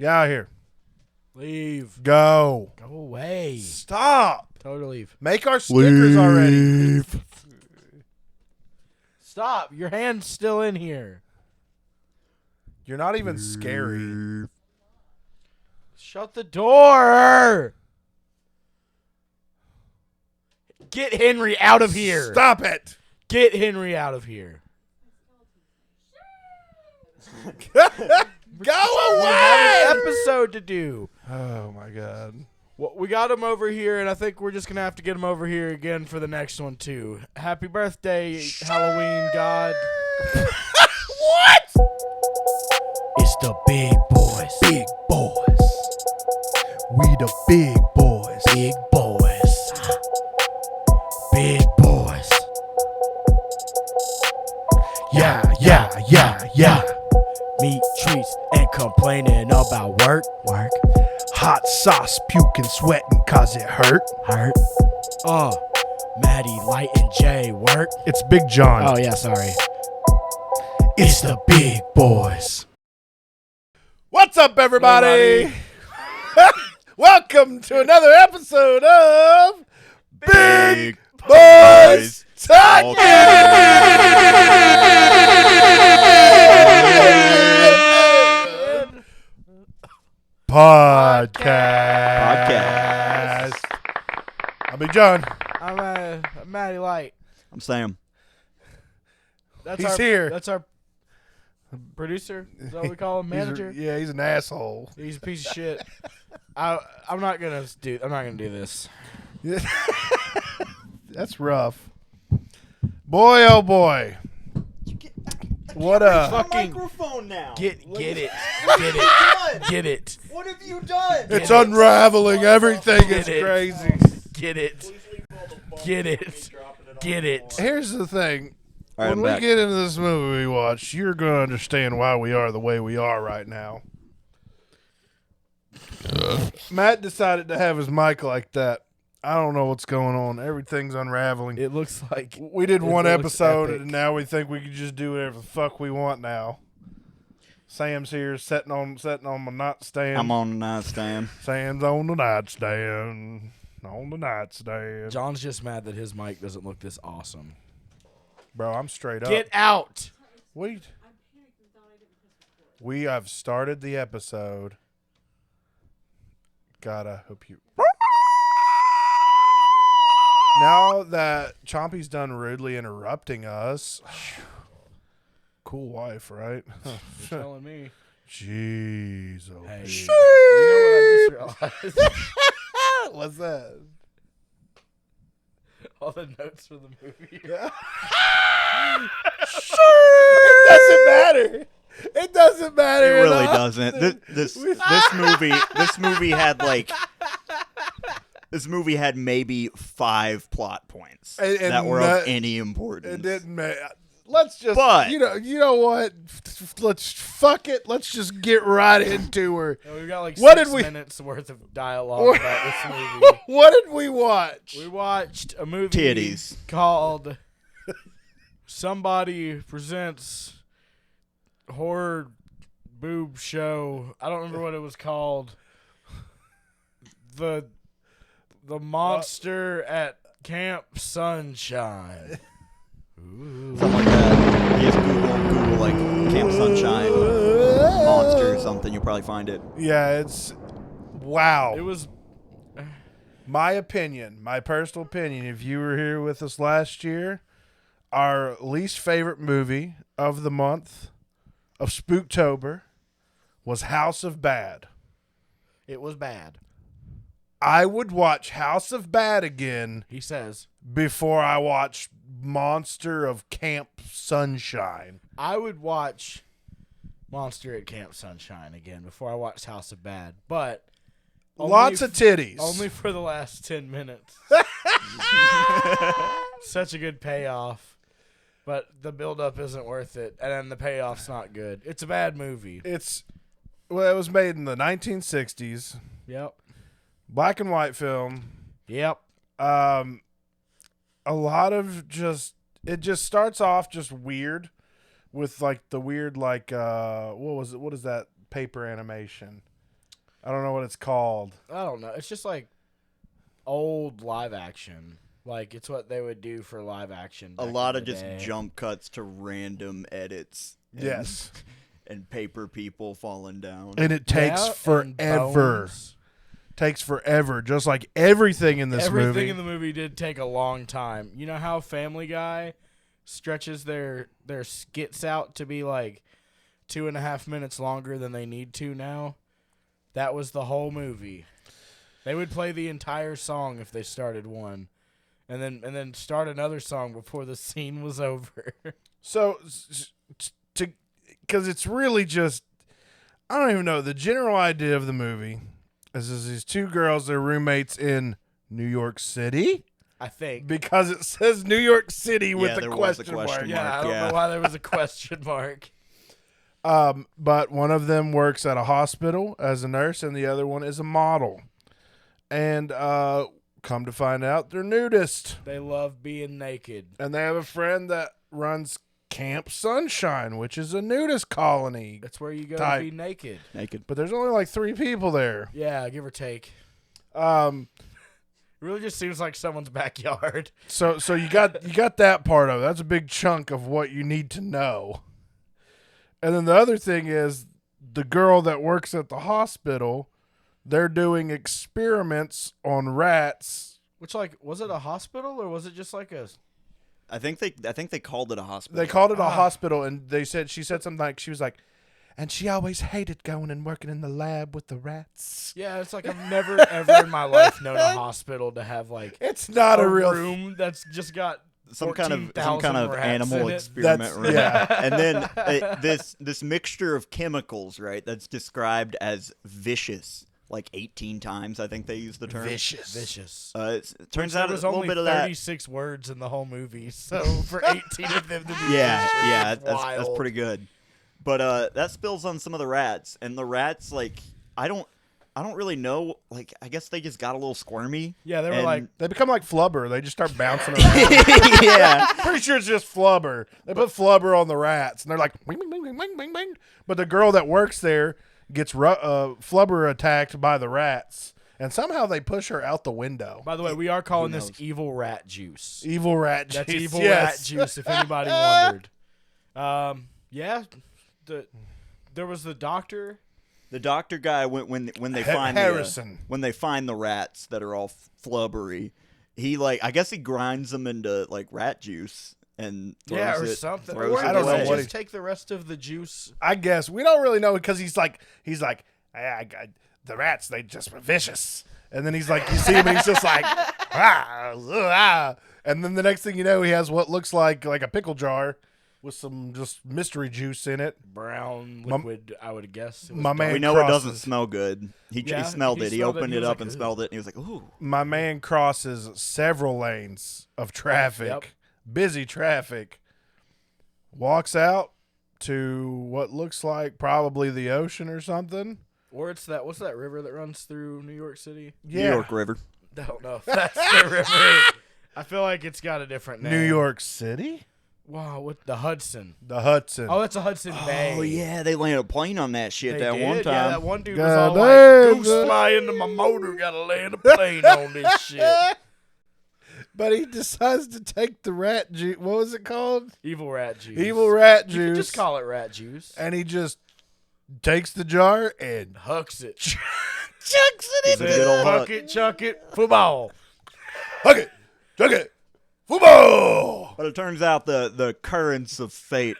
Get out of here. Leave. Go. Go away. Stop. Totally leave. Make our stickers already. Stop. Your hand's still in here. You're not even scary. Shut the door. Get Henry out of here. Stop it. Get Henry out of here. Go We have an away. episode to do. Oh, my God. Well, we got him over here, and I think we're just going to have to get him over here again for the next one, too. Happy birthday, Halloween God. What? It's the big boys. Big boys. We the big boys. Big boys. Big boys. Yeah. Meat treats and complaining about work. Hot sauce, puking, sweating, cause it hurt. Maddie, Light, and Jay work. It's Big John. Oh, yeah, sorry. It's the big boys. What's up, everybody? Welcome to another episode of Big Boys Podcast. I'm Big John. I'm Maddie Light. I'm Sam. He's here. That's our producer. Is that what we call him? Manager? He's an asshole. He's a piece of shit. I'm not gonna do this. That's rough. Boy, oh boy. What a fucking microphone now. Get it. Get it. What have you done? It's unraveling. Everything is Get it. crazy. Get it. Here's the thing. All right, when I'm we back. get into this movie we watch, you're going to understand why we are the way we are right now. Matt decided to have his mic like that. I don't know what's going on. Everything's unraveling. It looks like We did one looks episode, epic. and now we think we can just do whatever the fuck we want now. Sam's here sitting on my nightstand. I'm on the nightstand. Sam's on the nightstand. On the nightstand. John's just mad that his mic doesn't look this awesome. Bro, I'm straight up. Get out. Wait. We have started the episode. Gotta hope you. Now that Chompy's done rudely interrupting us. Cool wife, right? You're telling me. Jeez. Oh, Hey. shit. You know what I just realized? What's that? All the notes for the movie. It doesn't matter. It at really all. doesn't. This movie had maybe 5 plot points And that were that- of any importance. It didn't matter. Let's just, But- you know what? Let's fuck it. Let's just get right into her. And we've got like What 6 did we- minutes worth of dialogue about this movie. What did we watch? We watched a movie Titties. called Somebody Presents Horror Boob Show. I don't remember what it was called. The Monster at Camp Sunshine. Something like that. You just Google like Camp Sunshine monster or something. You'll probably find it. Yeah, it's wow. It was My personal opinion, if you were here with us last year, our least favorite movie of the month of Spooktober was House of Bad. It was bad. I would watch House of Bad again He says, before I watch Monster of Camp Sunshine. I would watch Monster at Camp Sunshine again before I watched House of Bad, but Lots of titties. only for the last 10 minutes. Such a good payoff, but the build-up isn't worth it, and then the payoff's not good. It's a bad movie. It was made in the 1960s. Yep. Black and white film. Yep. A lot of it just starts off just weird with like the weird what is that paper animation? I don't know what it's called. I don't know. It's just like old live action. Like it's what they would do for live action. A back lot in of the just day. jump cuts to random edits. And, Yes. And paper people falling down. And it takes Yeah, and forever. bones. Takes forever, just like everything in this movie. Everything in the movie did take a long time. You know how Family Guy stretches their skits out to be like 2.5 minutes longer than they need to now? That was the whole movie. They would play the entire song if they started one, and then start another song before the scene was over. So, because it's really just, I don't even know, the general idea of the movie is these two girls, they're roommates in New York City. I think. Because it says New York City with Yeah, the there was a question question mark. Yeah, I don't yeah. know why there was a question mark. But one of them works at a hospital as a nurse, and the other one is a model. And come to find out, they're nudists. They love being naked. And they have a friend that runs Camp Sunshine, which is a nudist colony. That's where you go Type. to be naked. Naked. But there's only like 3 people there. Yeah, give or take. Um, It really just seems like someone's backyard. so you got that part of it. That's a big chunk of what you need to know. And then the other thing is the girl that works at the hospital, they're doing experiments on rats. Which, like, was it a hospital or was it just like a... I think they called it a hospital. They called it a hospital, and she said something like, she was like, and she always hated going and working in the lab with the rats. Yeah, it's like I've never, ever in my life known a hospital to have, like, It's not a real room that's just got some kind of 14,000 rats animal in it. experiment room. yeah. And then this mixture of chemicals, right? That's described as vicious, like 18 times. I think they use the term Vicious. It turns out there a was little only bit of that. 36 words in the whole movie, so for 18 of them to be Yeah, vicious yeah, is that's wild. pretty good. But that spills on some of the rats, and the rats, like, I don't really know. Like, I guess they just got a little squirmy. Yeah, they were and- like, They become like Flubber. They just start bouncing around. yeah. Pretty sure it's just Flubber. They put Flubber on the rats, and they're like, bing, bing, bing, bing, bing, bing. But the girl that works there gets Flubber attacked by the rats, and somehow they push her out the window. by the way, we are calling this knows? evil rat juice. Evil rat juice. That's evil yes. rat juice, if anybody wondered. Yeah, there was the doctor. The doctor guy when they find Harrison. when they find the rats that are all flubbery, he I guess he grinds them into like rat juice and throws Yeah, or it, something. throws Or it I don't know away. what just take the rest of the juice. I guess we don't really know because he's like the rats, they just were vicious, and then he's like, you see him and he's just like and then the next thing you know, he has what looks like a pickle jar with some just mystery juice in it. Brown liquid, I would guess. It was My dark. man We know it crosses- doesn't smell good. He Yeah, smelled he it. He smelled it, opened he it was up like, and "Ooh." smelled it, and he was like, "Ooh." My man crosses several lanes of traffic, Yep. busy traffic, walks out to what looks like probably the ocean or something. Or it's that. What's that river that runs through New York City? Yeah. New York River. I don't know if that's the river. I feel like it's got a different name. New York City? Wow, what the Hudson? The Hudson. Oh, that's a Hudson Bay. Oh yeah, they landed a plane on that shit They that did? one time. Yeah, that one dude was God all damn, like, "Goose fly into my motor, gotta land a plane on this shit." But he decides to take the rat juice. What was it called? Evil rat juice. Evil rat You can juice. just call it rat juice. And he just takes the jar and Hucks it. chucks it He's a good old Fuck huck. it, chuck it, football. Hug it. Chug it. Football. But it turns out the currents of fate.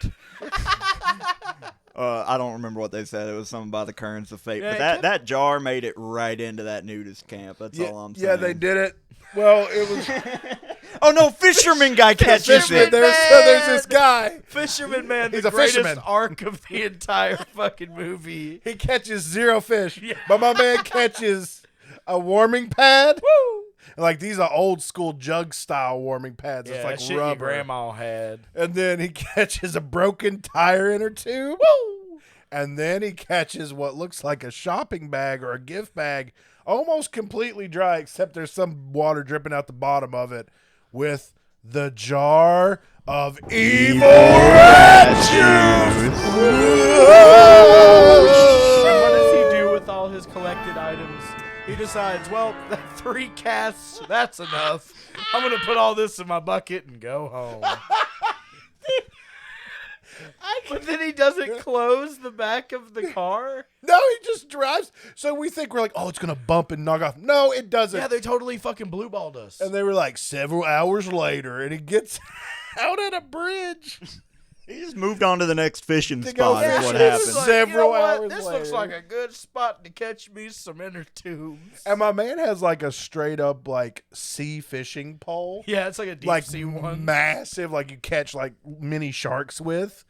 I don't remember what they said. It was something about the currents of fate. Yeah, but it that jar made it right into that nudist camp. That's all I'm saying. Yeah, they did it. Well, it was Oh no, fisherman guy catches fisherman. it. There's this guy. Fisherman man, He's the a greatest fisherman. arc of the entire fucking movie. He catches 0 fish, Yeah. but my man catches a warming pad. Woo! Like these are old school jug style warming pads. Yeah, it's that like shit your rubber. grandma had. And then he catches a broken tire inner tube. Woo! And then he catches what looks like a shopping bag or a gift bag, almost completely dry, except there's some water dripping out the bottom of it, with the jar of evil rat juice. And what does he do with all his collected items. He decides, well, 3 casts, that's enough. I'm going to put all this in my bucket and go home. But then he doesn't close the back of the car. No, he just drives. So we think we're like, oh, it's going to bump and knock off. No, it doesn't. Yeah, they totally fucking blue-balled us. And they were like several hours later, and he gets out at a bridge. He just moved on to the next fishing To go spot. Is fishing. what Yeah, happened. it's like- Several hours This later. looks like a good spot to catch me some inner tubes. And my man has like a straight up like sea fishing pole. Yeah, it's like a deep Like sea one. massive, like you catch like mini sharks with.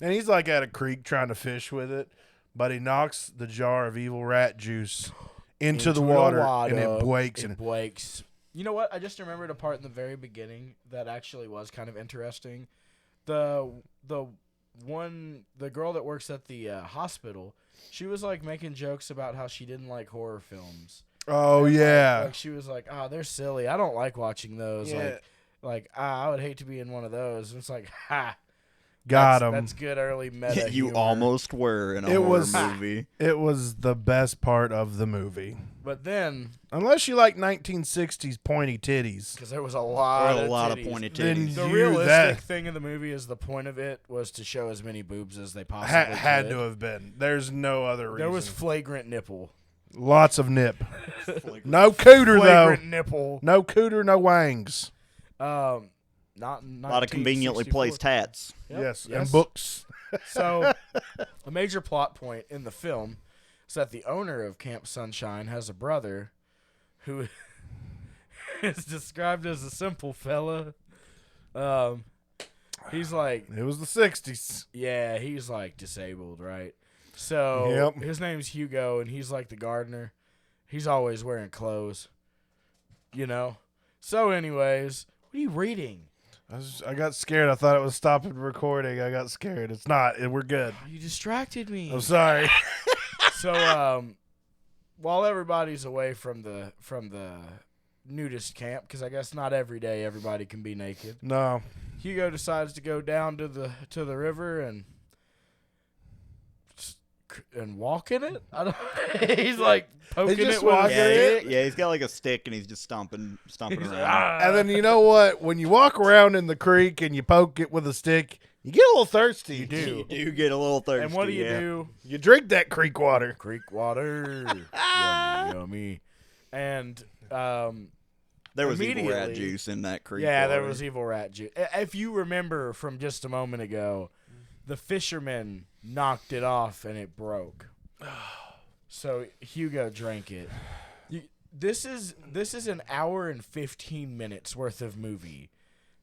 And he's like at a creek trying to fish with it. But he knocks the jar of evil rat juice into the water, and it breaks. It breaks. You know what? I just remembered a part in the very beginning that actually was kind of interesting. The girl that works at the hospital, she was like making jokes about how she didn't like horror films. Oh, And, yeah. like she was like, "Oh, they're silly. I don't like watching those. Yeah. I would hate to be in one of those." And it's like, ha. Got him. That's good early meta. You humor. almost were in a It horror was- movie. It was the best part of the movie. But then, Unless you like 1960s pointy titties. because there was a Or lot, a lot of titties. pointed Then titties. The You- realistic that- thing in the movie is the point of it was to show as many boobs as they possibly Had could. to have been. There's no other reason. There was flagrant nipple. Lots of nip. No cooter, Flagrant though. nipple. No cooter, no wangs. Not A lot of conveniently 1964. placed hats. Yep, Yes, yes. and books. So, a major plot point in the film is that the owner of Camp Sunshine has a brother who is described as a simple fella. He's like, It was the 60s. yeah, he's like disabled, right? So Yep. his name's Hugo, and he's like the gardener. He's always wearing clothes, you know. So, anyways, what are you reading? I got scared. I thought it was stopping recording. I got scared. It's not. We're good. You distracted me. I'm sorry. So, while everybody's away from the nudist camp, because I guess not every day everybody can be naked, No. Hugo decides to go down to the river and walk in it. I don't. He's like poking just it with a walking stick. Yeah, he's got like a stick and he's just stomping around. And then you know what? When you walk around in the creek and you poke it with a stick, you get a little thirsty. You do. You do get a little thirsty. And what do you yeah. do? You drink that creek water. Creek water. Yummy, yummy. And There was evil rat immediately- juice in that creek. yeah, there water. was evil rat juice. If you remember from just a moment ago, the fisherman knocked it off and it broke. So Hugo drank it. This is an hour and 15 minutes worth of movie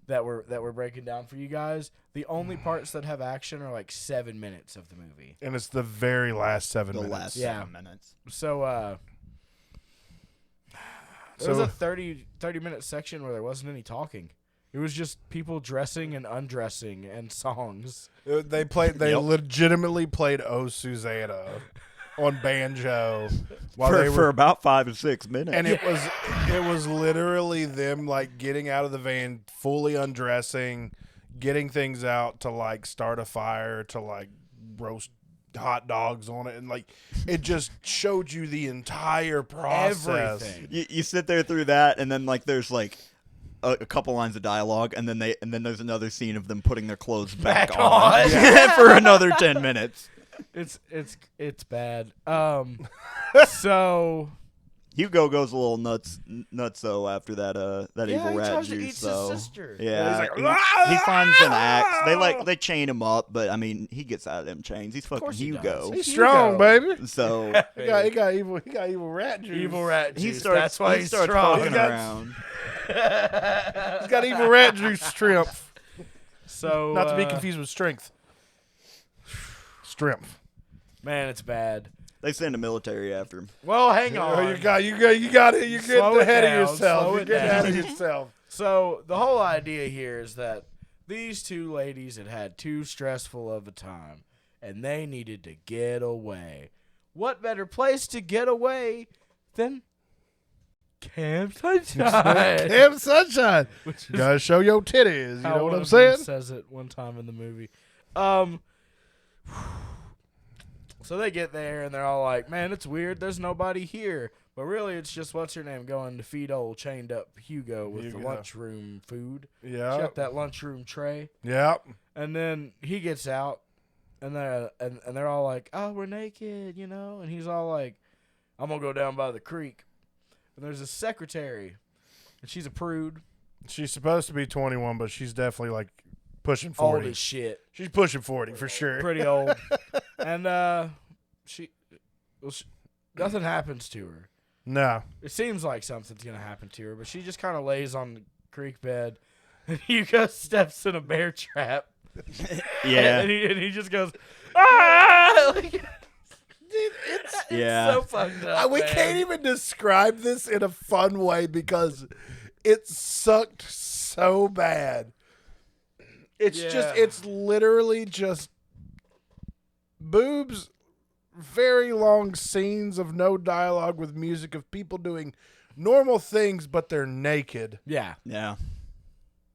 that we're breaking down for you guys. The only parts that have action are like 7 minutes of the movie. And it's the very last 7 the minutes. last Yeah. 7 minutes. So there was a 30-minute section where there wasn't any talking. It was just people dressing and undressing and songs. They Yep. legitimately played Oh Susanna on banjo while For, they for were, about 5 to 6 minutes. and it was literally them like getting out of the van, fully undressing, getting things out to like start a fire, to like roast hot dogs on it, and like it just showed you the entire process. Everything. you sit there through that, and then like there's like a couple lines of dialogue, and then there's another scene of them putting their clothes back on for another 10 minutes. It's bad. So Hugo goes a little nuts though after that yeah, evil he rat tries to juice. eat his So sister. yeah, He's like, he finds an axe. They chain him up, but I mean he gets out of them chains. He's fucking course he Hugo. does. He's Hugo. strong, baby. So He got evil rat juice. Evil rat he juice. starts. That's why he he's starts strong. fucking around. He's got evil rat juice strength. So Not to be confused with strength. Strength. man, it's bad. They send the military after him. Well, hang Oh, on. you got it. You're Slow getting it ahead down, of yourself. slow You're it getting ahead of down. yourself. So the whole idea here is that these two ladies had too stressful of a time, and they needed to get away. What better place to get away than Camp Sunshine? Camp Sunshine. Which is Gotta show your titties. You how know what one I'm of them saying? says it one time in the movie. So they get there, and they're all like, man, it's weird. There's nobody here. But really, it's just what's her name going to feed old chained up Hugo with the lunchroom food. Yeah. She got that lunchroom tray. Yep. And then he gets out, and they're all like, oh, we're naked, you know? And he's all like, I'm going to go down by the creek. And there's a secretary, and she's a prude. She's supposed to be 21, but she's definitely like pushing 40. Old as shit. She's pushing 40 for sure. Pretty old. And nothing happens to her. No. It seems like something's going to happen to her, but she just kind of lays on the creek bed, and Hugo steps in a bear trap. Yeah. and he just goes, ah! Like, Dude, it's Yeah. so fucked up. we man. can't even describe this in a fun way because it sucked so bad. It's Yeah. it's literally just boobs, very long scenes of no dialogue with music of people doing normal things, but they're naked. Yeah. Yeah.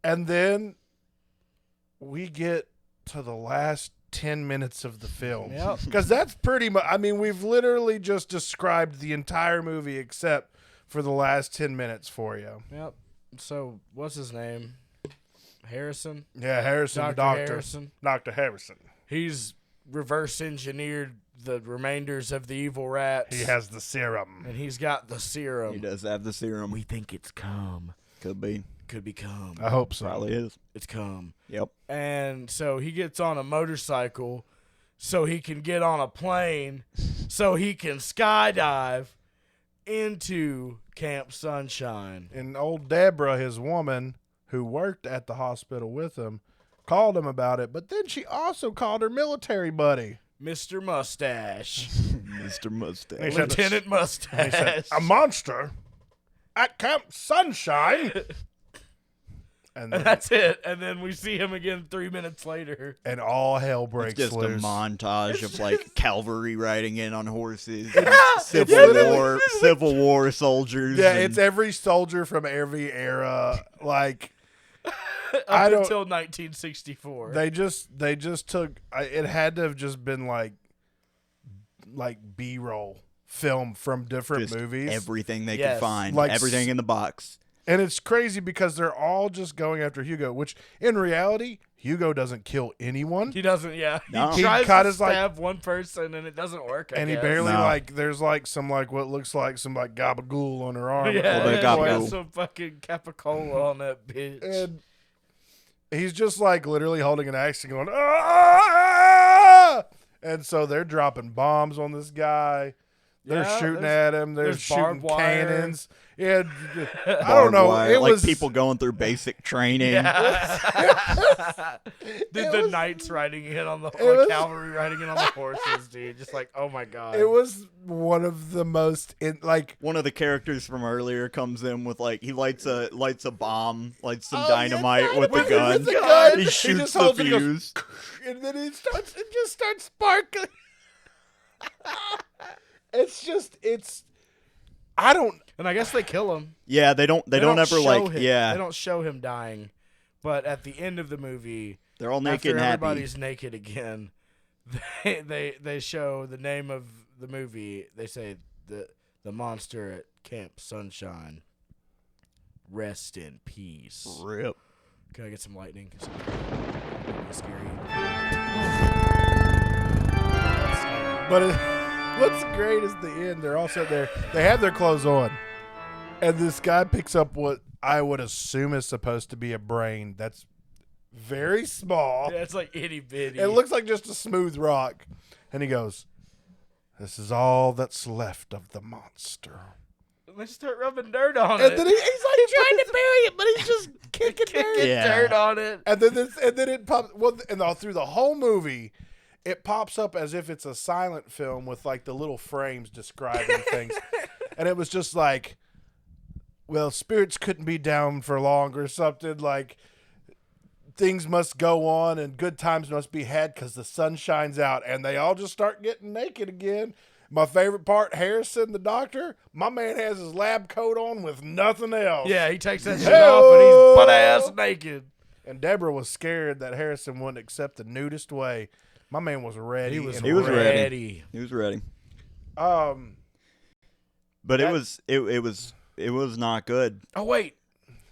And then we get to the last 10 minutes of the film. Yep. Because that's pretty much, I mean, we've literally just described the entire movie except for the last 10 minutes for you. Yep. So, what's his name? Harrison? Yeah, Harrison, the Dr. doctor. Harrison. Dr. Harrison. He's reverse engineered the remainders of the evil rats. He has the serum. And he's got the serum. He does have the serum. We think it's cum. Could be. Could be cum. I hope so. Probably is. It's cum. Yep. And so he gets on a motorcycle so he can get on a plane so he can skydive into Camp Sunshine. And old Deborah, his woman, who worked at the hospital with him, called him about it, but then she also called her military buddy. Mr. Mustache. Mr. Mustache. He said- Lieutenant He Mustache. said, a monster at Camp Sunshine. And, And that's it. And then we see him again 3 minutes later. and all hell It's breaks just loose. a montage of like cavalry riding in on horses, It's Civil War soldiers. Yeah, and it's every soldier from every era. Like Up I don't- until 1964. they just took. It had to have just been like B-roll film from different just movies. everything they Yes. could find, Like everything in the box. And it's crazy because they're all just going after Hugo, which in reality, Hugo doesn't kill anyone. He doesn't, yeah. No. He tries cut to his, like- stab one person and it doesn't work. I And he guess. barely No. there's some what looks like some gabagool on her arm. Yeah, Well, they yeah, got he me. has some fucking capicola on that bitch. And he's just literally holding an axe and going, ah! And so they're dropping bombs on this guy. They're Yeah, shooting there's- at him. They're there's shooting barbed wire. cannons. Yeah, I don't Barbed know. wire, It like was people going through basic training. Yeah. Dude, It the was- knights riding in on the was- cavalry riding in on the horses, dude. Just like, oh my god. It was one of the most One of the characters from earlier comes in with he lights a bomb, lights some Oh, dynamite yeah, with the gun. with the gun. He He shoots just the holds it and goes, fuse. and then it just starts sparkling. I don't. and I guess they kill him. Yeah, they don't ever show him. yeah. They don't show him dying. But at the end of the movie, They're all naked after and happy. everybody's naked again, they show the name of the movie. They say the monster at Camp Sunshine. Rest in peace. Rip. Can I get some lightning? Scary. But what's great is the end. They're all sitting there. They have their clothes on, and this guy picks up what I would assume is supposed to be a brain. That's very small. Yeah, it's like itty bitty. It looks like just a smooth rock, and he goes, "This is all that's left of the monster." And they start rubbing dirt on And it. then he's trying to bury it, but he's just kicking dirt. Yeah. dirt on it. And then it pops. Well, and through the whole movie, it pops up as if it's a silent film with the little frames describing things, and it was just well, spirits couldn't be down for long or something. Things must go on and good times must be had because the sun shines out, and they all just start getting naked again. My favorite part, Harrison, the doctor, my man has his lab coat on with nothing else. Yeah, he takes that shit off and he's butt ass naked. And Deborah was scared that Harrison wouldn't accept the nudist way. My man was ready. He was He was ready. ready. He was ready. Um, But That- it was not good. Oh wait.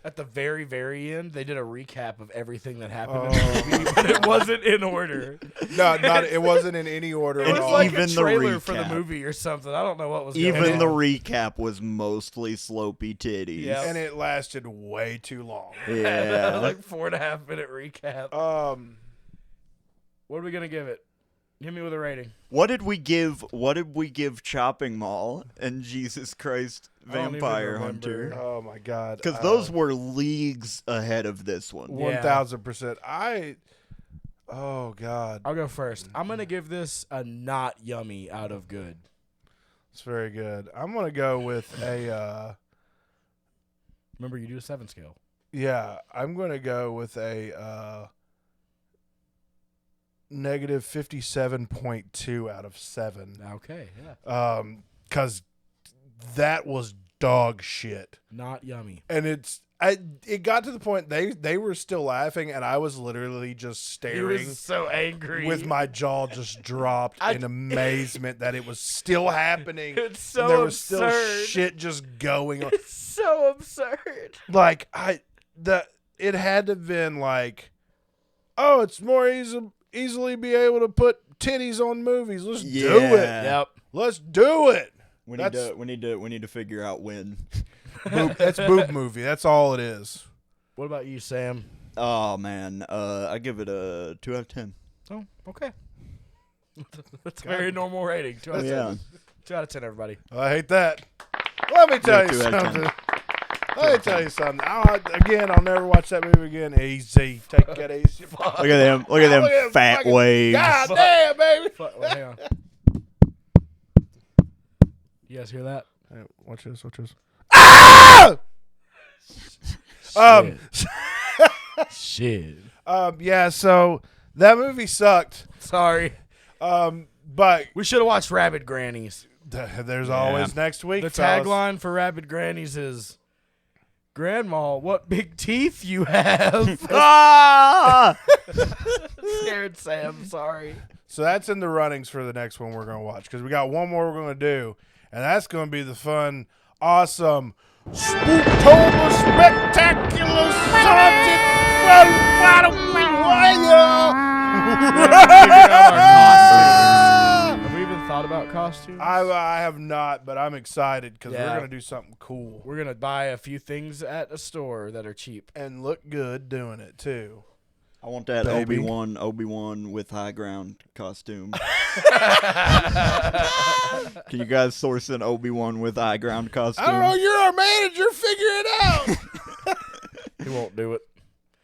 At the very, very end, they did a recap of everything that happened in Oh. the movie, but it wasn't in order. it wasn't in any order It at was all. like even a the trailer for the recap. movie or something. I don't know what was Even going the on. recap was mostly slopey titties. Yeah. And it lasted way too long. Yeah. like 4.5 minute recap. What are we gonna give it? Hit me with a rating. What did we give Chopping Mall and Jesus Christ I don't even Vampire remember. Hunter? Oh my god! Because those were leagues ahead of this one. 1000%. Oh god, I'll go first. I'm gonna give this a not yummy out of good. it's very good. I'm gonna go with a. Remember, you do a 7 scale. Yeah, I'm gonna go with a negative 57.2 out of 7. Okay, yeah. Because that was dog shit, Not yummy. and it got to the point they were still laughing, and I was literally just He staring was so angry. with my jaw just dropped in amazement that it was still happening. It's and so there was still absurd. shit just going on. It's so absurd. Like it had to have been like, oh, it's more easily be able to put titties on movies. Let's do it. Yep. Let's do it. We That's- need to figure out when. That's boob movie. That's all it is. What about you, Sam? Oh man, I give it a 2 out of 10. Oh, okay. That's a very normal rating. 2 out of 10. Yeah. 2 out of 10, everybody. I hate that. Let me tell you 2 out of 10. something. Let me tell you something. I'll never watch that movie again. Easy. Take that easy. Look at them! Look at them fat fucking- waves. God damn, baby. Fuck, well, hang on. You guys hear that? Hey, watch this. Watch this. Ah! Shit. Yeah. So that movie sucked. Sorry. But We should have watched Rabid Grannies. there's always next week. The fellas. tagline for Rabid Grannies is, Grandma, what big teeth you have. Ah! Scared Sam, sorry. So that's in the runnings for the next one we're going to watch, because we got one more we're going to do, and that's going to be the fun, awesome Spooktober Spectacular Sergeant. Have we even thought about costumes? I have not, but I'm excited because Yeah. we're going to do something cool We're going to buy a few things at a store that are cheap. and look good doing it too. I want that Baby. Obi-Wan with high ground costume. Can you guys source an Obi-Wan with high ground costume? I don't know. You're our manager. Figure it out. He won't do it.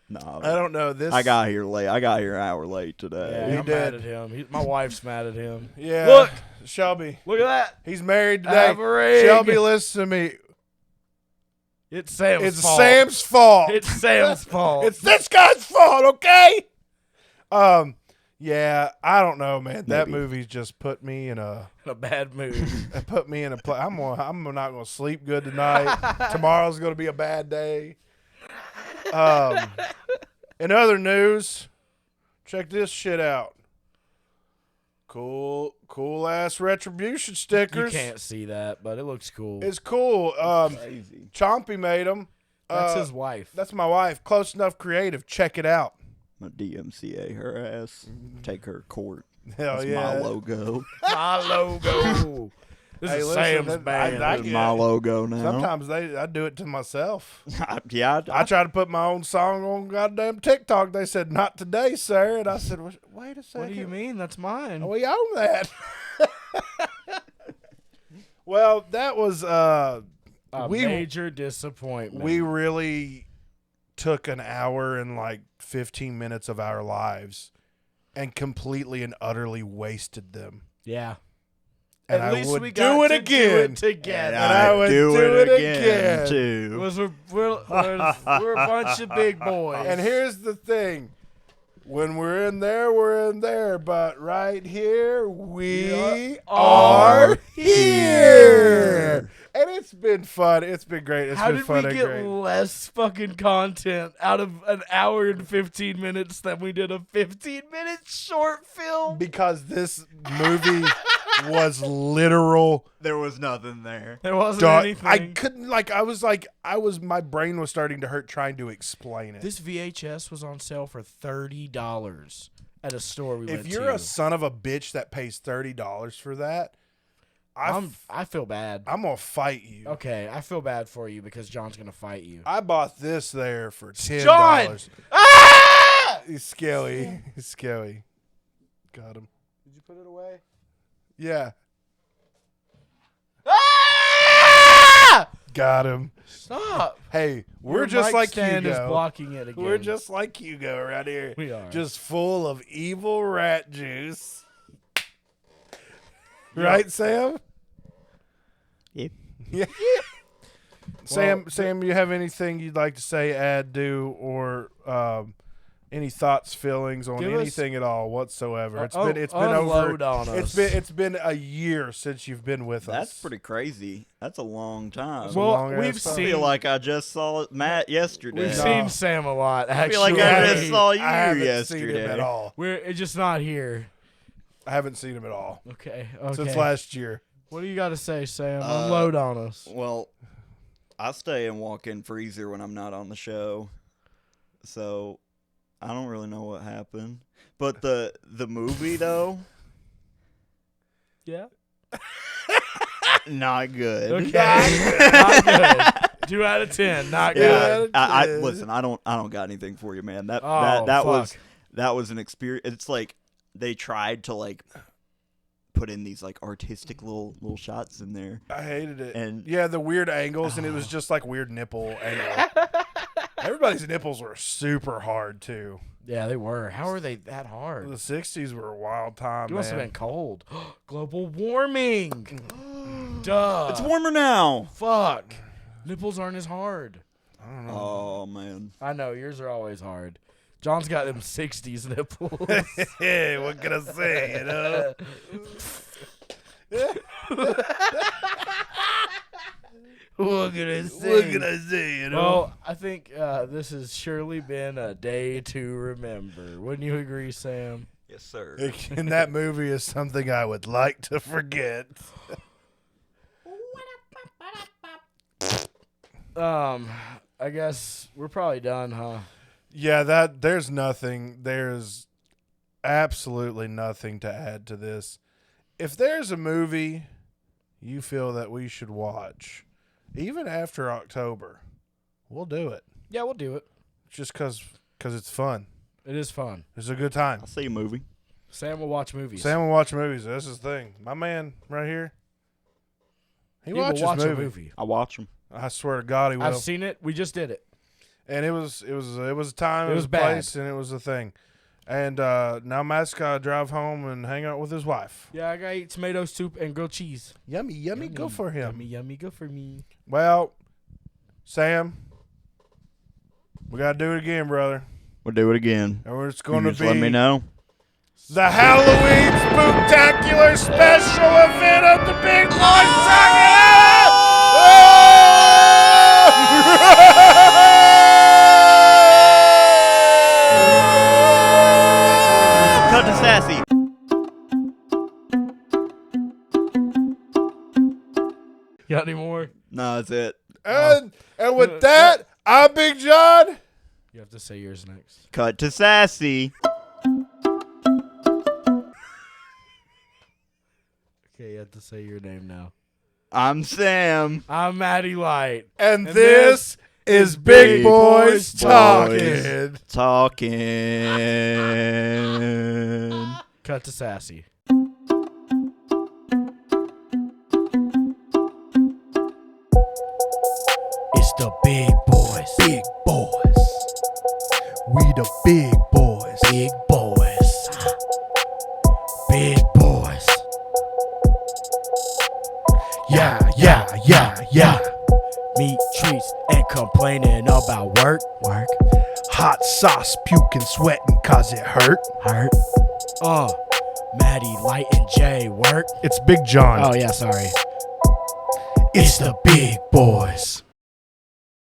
No, I don't know this. I got here late. I got here an hour late today. Yeah, He I'm did. mad at him. My wife's mad at him. Yeah. Look. Shelby. Look at that. He's married I today. have a ring. Shelby, listen to me. It's Sam's It's fault. Sam's fault. It's Sam's fault. It's this guy's fault, okay? Yeah, I don't know, man. That Maybe. movie just put me in a in a bad mood. place. I'm not gonna sleep good tonight. Tomorrow's gonna be a bad day. In other news, check this shit out. Cool ass Retribution You stickers. can't see that, but it looks cool. It's cool. Crazy. Chompy made them. That's his wife. That's my wife. Close Enough Creative. Check it out. I'm gonna DMCA her ass. Take her to court. Hell That's yeah. my logo. My logo. This Hey, is listen, Sam's that- band. I That's my logo now. Sometimes I do it to myself. Yeah, I try to put my own song on goddamn TikTok. They said, "Not today, sir." And I said, "Wait a second. What do you mean? That's mine. We own that." Well, that was A we- major disappointment. we really took an hour and like 15 minutes of our lives and completely and utterly wasted them. yeah. And At I least would we do got it to again. Do it together. And I would do it again. It too. was we're a bunch of big boys. And here's the thing. When we're in there, but right here, we are are here. And It's been fun. It's been great. It's How been did fun we and get great. less fucking content out of an hour and 15 minutes than we did a 15-minute short film? Because this movie was literal. There was nothing there. There wasn't Dog, anything. I couldn't my brain was starting to hurt trying to explain it. This VHS was on sale for $30 at a store we went If to. you're a son of a bitch that pays $30 for that, I feel bad. I'm gonna fight you. Okay, I feel bad for you because John's gonna fight you. I bought this there for $10. John! Ah! He's scaly. He's scaly. Got him. Did you put it away? Yeah. Ah! Got him. Stop. Hey, we're Your just mic like stand is Hugo. blocking it again. We're just like Hugo around here. We are. Just full of evil rat juice. Right, Sam? Yeah. Yeah. Sam, you have anything you'd like to say, add, do, or any thoughts, feelings on Give us- anything at all whatsoever? It's been unload over. on us. It's been a year since you've been with us. That's pretty crazy. That's a long time. That's a Well, long-ass we've time. I seen feel like I just saw Matt yesterday. we've No. seen Sam a lot. I Actually, feel like I just saw you I haven't yesterday. seen him at all. It's just not here. I haven't seen him at all Okay. since last year. What do you got to say, Sam? Unload on us. Well, I stay in walk-in freezer when I'm not on the show, so I don't really know what happened. But the movie though, Yeah. not good. Okay. Not good. 2 out of 10. Not Yeah, good. I listen. I don't got anything for you, man. That Oh, that fuck. was an experience. It's like they tried to like put in these like artistic little shots in there. I hated it. And- yeah, the weird angles, and it was just like weird nipple angle. Everybody's nipples were super hard too. Yeah, they were. How are they that hard? The '60s were a wild time, You must have man. been cold. Global warming. Duh. It's warmer now. Fuck. Nipples aren't as hard. I don't know. Oh man. I know, yours are always hard. John's got them 60s nipples. Hey, what can I say? You know. What can I say? What can I say? You know. Well, I think this has surely been a day to remember. Wouldn't you agree, Sam? Yes, sir. And that movie is something I would like to forget. I guess we're probably done, huh? Yeah, there's nothing. There's absolutely nothing to add to this. If there's a movie you feel that we should watch, even after October, we'll do it. Yeah, we'll do it. Just because it's fun. It is fun. It's a good time. I'll see a movie. Sam will watch movies. Sam will watch movies. That's his thing. My man right here, he will watches watch a movies. movie. I watch them. I swear to God, he will. I've seen it. We just did it. And it was a time, It was a bad. place, and it was a thing. And now Matt's got to drive home and hang out with his wife. Yeah, I gotta eat tomato soup and grilled cheese. Yummy, yummy, go for him. Yummy, yummy, go for me. Well, Sam, we got to do it again, brother. We'll do it again. And it's You going to just be let me know. the Halloween Spooktacular special event of the Big Boys Cut to sassy. Got any more? No, that's it. And with that, I'm Big John. You have to say yours next. Cut to sassy. Okay, you have to say your name now. I'm Sam. I'm Maddie Light. And And this is Big Boys Talking. Talking. Cut to sassy. It's the Big Boys. Big Boys. We the Big Boys. Big Boys. Big Boys. Yeah, yeah, yeah, yeah. Meat treats and complaining about work. Work. Hot sauce, puking, sweating, cause it hurt. Hurt. Maddie, Light, and Jay work. It's Big John. Oh, yeah, sorry. It's the Big Boys.